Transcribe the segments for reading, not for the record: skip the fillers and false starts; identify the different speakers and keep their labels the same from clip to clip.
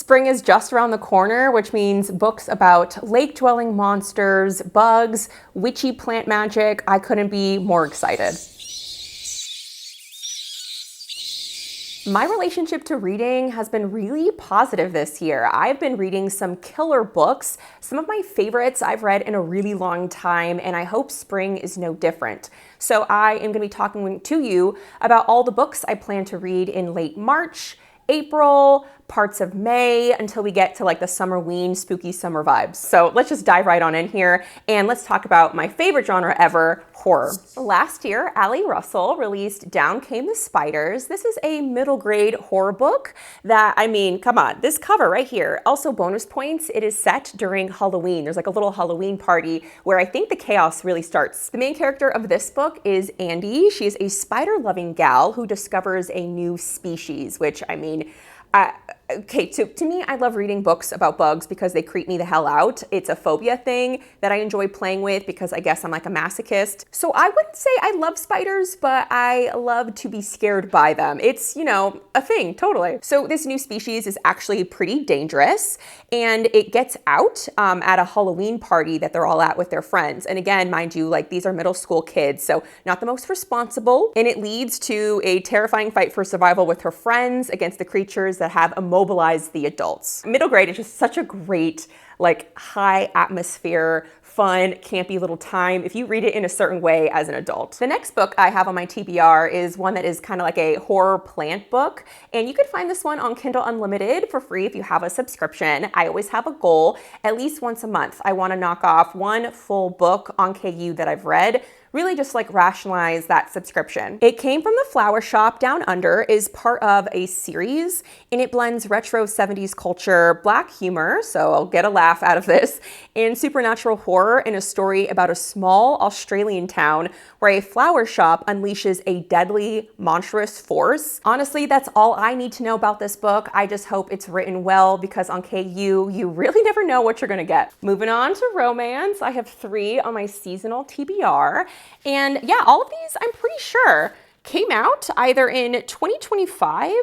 Speaker 1: Spring is just around the corner, which means books about lake-dwelling monsters, bugs, witchy plant magic. I couldn't be more excited. My relationship to reading has been really positive this year. I've been reading some killer books, some of my favorites I've read in a really long time, and I hope spring is no different. So I am going to be talking to you about all the books I plan to read in late March, April, parts of May, until we get to like the Summerween spooky summer vibes. So let's just dive right on in here and let's talk about my favorite genre ever, horror. Last year, Ali Russell released Down Came the Spiders. This is a middle grade horror book that, I mean, come on, this cover right here. Also bonus points, it is set during Halloween. There's like a little Halloween party where I think the chaos really starts. The main character of this book is Andy. She's a spider-loving gal who discovers a new species, which I mean, okay, to me, I love reading books about bugs because they creep me the hell out. It's a phobia thing that I enjoy playing with because I guess I'm like a masochist. So I wouldn't say I love spiders, but I love to be scared by them. It's, you know, a thing, totally. So this new species is actually pretty dangerous and it gets out at a Halloween party that they're all at with their friends. And again, mind you, like these are middle school kids, so not the most responsible. And it leads to a terrifying fight for survival with her friends against the creatures that have immobilized the adults. Middle grade is just such a great, like high atmosphere, fun, campy little time if you read it in a certain way as an adult. The next book I have on my TBR is one that is kind of like a horror plant book. And you can find this one on Kindle Unlimited for free if you have a subscription. I always have a goal, at least once a month. I want to knock off one full book on KU that I've read. Really just like rationalize that subscription. It Came from the Flower Shop Down Under is part of a series and it blends retro 70s culture, black humor, so I'll get a laugh out of this, and supernatural horror in a story about a small Australian town where a flower shop unleashes a deadly, monstrous force. Honestly, that's all I need to know about this book. I just hope it's written well because on KU, you really never know what you're gonna get. Moving on to romance, I have 3 on my seasonal TBR. And yeah, all of these, I'm pretty sure, came out either in 2025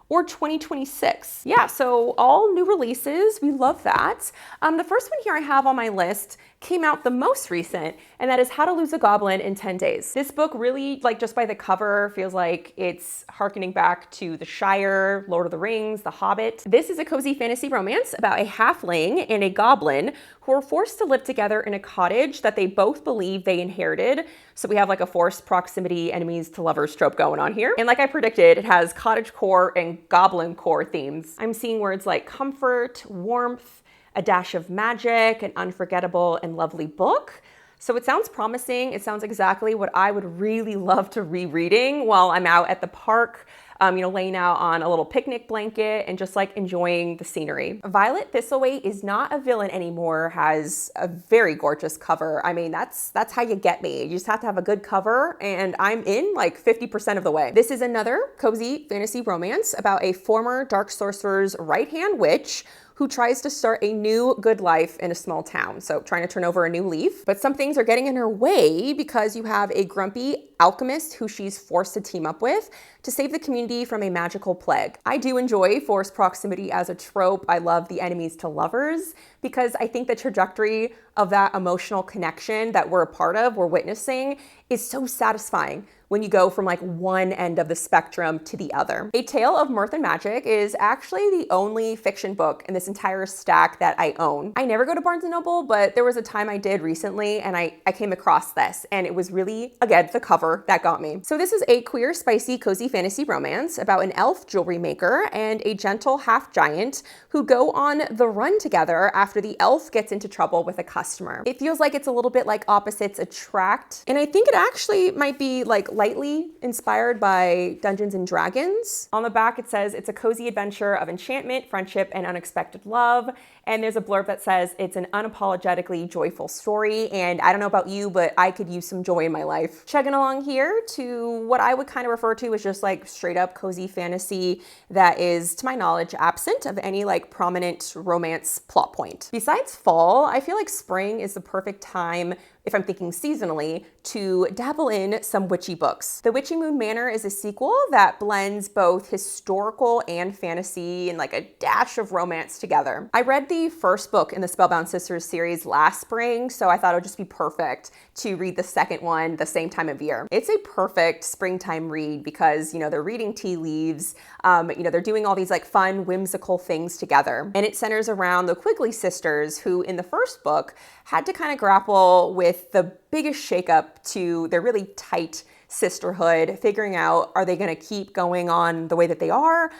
Speaker 1: or 2026. Yeah, so all new releases, we love that. The first one here I have on my list came out the most recent, and that is How to Lose a Goblin in 10 Days. This book really, like just by the cover, feels like it's harkening back to The Shire, Lord of the Rings, The Hobbit. This is a cozy fantasy romance about a halfling and a goblin who are forced to live together in a cottage that they both believe they inherited. So we have like a forced proximity, enemies to lovers trope going on here. And like I predicted, it has cottagecore and goblin core themes. I'm seeing words like comfort, warmth, a dash of magic, an unforgettable and lovely book. So it sounds promising. It sounds exactly what I would really love to rereading while I'm out at the park, laying out on a little picnic blanket and just like enjoying the scenery. Violet Thistleway is not a villain anymore has a very gorgeous cover. I mean, that's how you get me. You just have to have a good cover and I'm in like 50% of the way. This is another cozy fantasy romance about a former dark sorcerer's right-hand witch who tries to start a new good life in a small town. So trying to turn over a new leaf. But some things are getting in her way because you have a grumpy alchemist who she's forced to team up with to save the community from a magical plague. I do enjoy forced proximity as a trope. I love the enemies to lovers because I think the trajectory of that emotional connection that we're a part of, we're witnessing, is so satisfying when you go from like one end of the spectrum to the other. A Tale of Mirth and Magic is actually the only fiction book in this entire stack that I own. I never go to Barnes & Noble, but there was a time I did recently and I came across this and it was really, again, the cover that got me. So this is a queer, spicy, cozy fantasy romance about an elf jewelry maker and a gentle half giant who go on the run together after the elf gets into trouble with a customer. It feels like it's a little bit like opposites attract, and I think it actually might be like lightly inspired by Dungeons and Dragons. On the back it says it's a cozy adventure of enchantment, friendship, and unexpected love. And there's a blurb that says it's an unapologetically joyful story. And I don't know about you, but I could use some joy in my life. Chugging along here to what I would kind of refer to as just like straight up cozy fantasy that is, to my knowledge, absent of any like prominent romance plot point. Besides fall, I feel like spring is the perfect time if I'm thinking seasonally, to dabble in some witchy books. The Witchy Moon Manor is a sequel that blends both historical and fantasy and like a dash of romance together. I read the first book in the Spellbound Sisters series last spring, so I thought it would just be perfect to read the second one the same time of year. It's a perfect springtime read because, they're reading tea leaves, they're doing all these like fun, whimsical things together. And it centers around the Quigley sisters who in the first book had to kind of grapple with the biggest shakeup to their really tight sisterhood, figuring out, are they going to keep going on the way that they are,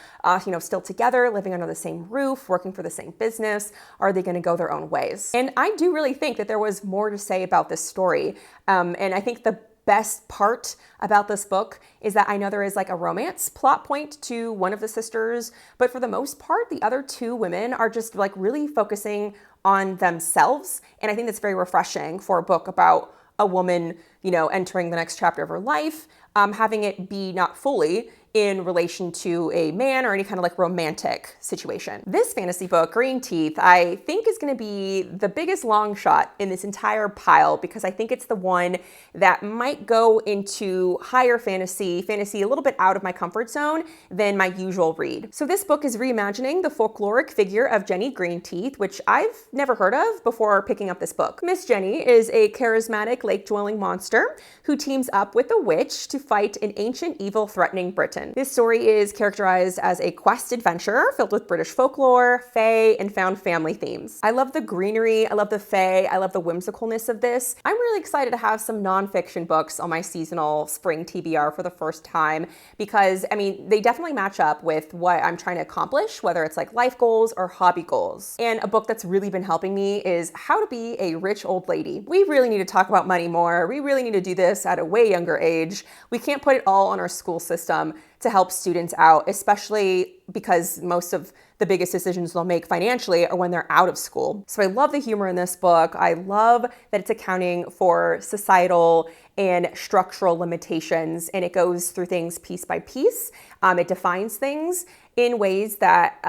Speaker 1: still together, living under the same roof, working for the same business? Are they going to go their own ways? And I do really think that there was more to say about this story. And I think the best part about this book is that I know there is like a romance plot point to one of the sisters, but for the most part, the other two women are just like really focusing on themselves. And I think that's very refreshing for a book about a woman, entering the next chapter of her life, having it be not fully in relation to a man or any kind of like romantic situation. This fantasy book, Green Teeth, I think is going to be the biggest long shot in this entire pile because I think it's the one that might go into higher fantasy a little bit out of my comfort zone than my usual read. So this book is reimagining the folkloric figure of Jenny Greenteeth, which I've never heard of before picking up this book. Miss Jenny is a charismatic lake-dwelling monster who teams up with a witch to fight an ancient evil threatening Britain. This story is characterized as a quest adventure filled with British folklore, fae, and found family themes. I love the greenery, I love the fae, I love the whimsicalness of this. I'm really excited to have some nonfiction books on my seasonal spring TBR for the first time because, they definitely match up with what I'm trying to accomplish, whether it's like life goals or hobby goals. And a book that's really been helping me is How to Be a Rich Old Lady. We really need to talk about money more. We really need to do this at a way younger age. We can't put it all on our school system to help students out, especially because most of the biggest decisions they'll make financially are when they're out of school. So I love the humor in this book. I love that it's accounting for societal and structural limitations, and it goes through things piece by piece. It defines things in ways that,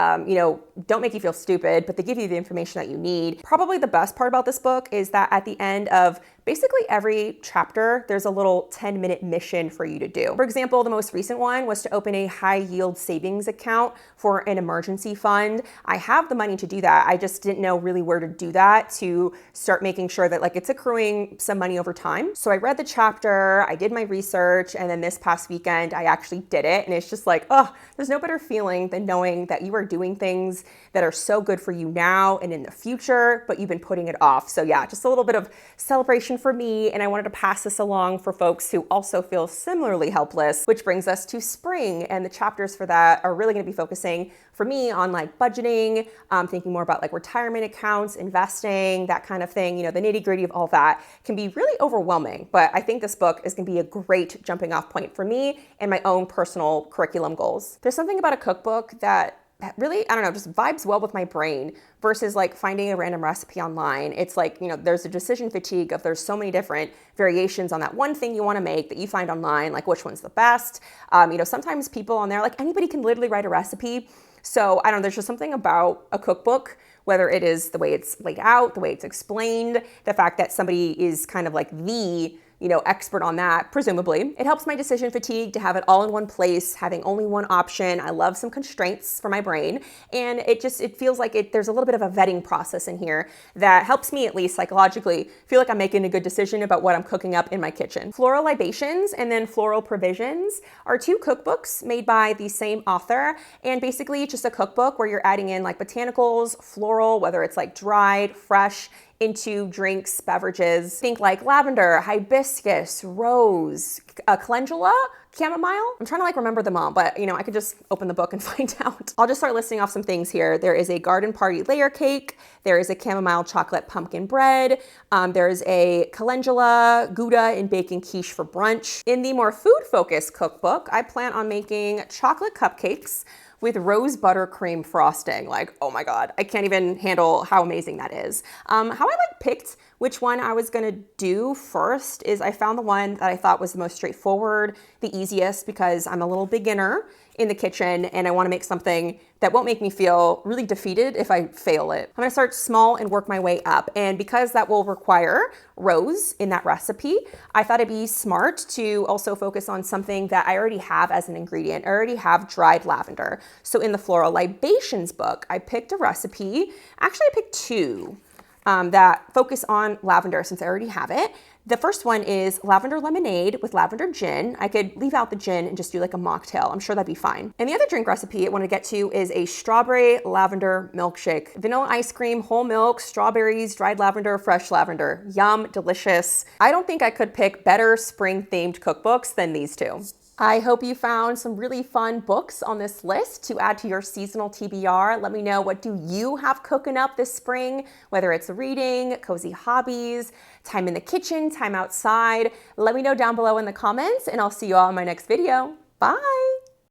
Speaker 1: don't make you feel stupid, but they give you the information that you need. Probably the best part about this book is that at the end of basically every chapter, there's a little 10-minute mission for you to do. For example, the most recent one was to open a high-yield savings account for an emergency fund. I have the money to do that. I just didn't know really where to do that to start making sure that it's accruing some money over time. So I read the chapter, I did my research, and then this past weekend, I actually did it. And it's just there's no better feeling than knowing that you are doing things that are so good for you now and in the future, but you've been putting it off. So yeah, just a little bit of celebration for me, and I wanted to pass this along for folks who also feel similarly helpless, which brings us to spring, and the chapters for that are really going to be focusing for me on budgeting, thinking more about retirement accounts, investing, that kind of thing. The nitty-gritty of all that can be really overwhelming, but I think this book is going to be a great jumping off point for me and my own personal curriculum goals. There's something about a cookbook that really, just vibes well with my brain versus finding a random recipe online. It's there's a decision fatigue of there's so many different variations on that one thing you want to make that you find online, which one's the best. Sometimes people on there, anybody can literally write a recipe. So there's just something about a cookbook, whether it is the way it's laid out, the way it's explained, the fact that somebody is kind of the expert on that, presumably. It helps my decision fatigue to have it all in one place, having only one option. I love some constraints for my brain. And it feels there's a little bit of a vetting process in here that helps me, at least psychologically, feel like I'm making a good decision about what I'm cooking up in my kitchen. Floral Libations and then Floral Provisions are two cookbooks made by the same author. And basically just a cookbook where you're adding in botanicals, floral, whether it's dried, fresh, into drinks, beverages. Think lavender, hibiscus, rose, calendula, chamomile. I'm trying to remember them all, but I could just open the book and find out. I'll just start listing off some things here. There is a garden party layer cake. There is a chamomile chocolate pumpkin bread. There's a calendula, Gouda, and bacon quiche for brunch. In the more food-focused cookbook, I plan on making chocolate cupcakes with rose buttercream frosting. Oh my God, I can't even handle how amazing that is. How I picked which one I was gonna do first is I found the one that I thought was the most straightforward, the easiest, because I'm a little beginner in the kitchen and I want to make something that won't make me feel really defeated if I fail it. I'm gonna start small and work my way up. And because that will require rows in that recipe, I thought it'd be smart to also focus on something that I already have as an ingredient. I already have dried lavender. So in the Floral Libations book, I picked a recipe. Actually, I picked two that focus on lavender since I already have it. The first one is lavender lemonade with lavender gin. I could leave out the gin and just do like a mocktail. I'm sure that'd be fine. And the other drink recipe I want to get to is a strawberry lavender milkshake. Vanilla ice cream, whole milk, strawberries, dried lavender, fresh lavender. Yum, delicious. I don't think I could pick better spring themed cookbooks than these two. I hope you found some really fun books on this list to add to your seasonal TBR. Let me know, what do you have cooking up this spring? Whether it's reading, cozy hobbies, time in the kitchen, time outside. Let me know down below in the comments, and I'll see you all in my next video. Bye.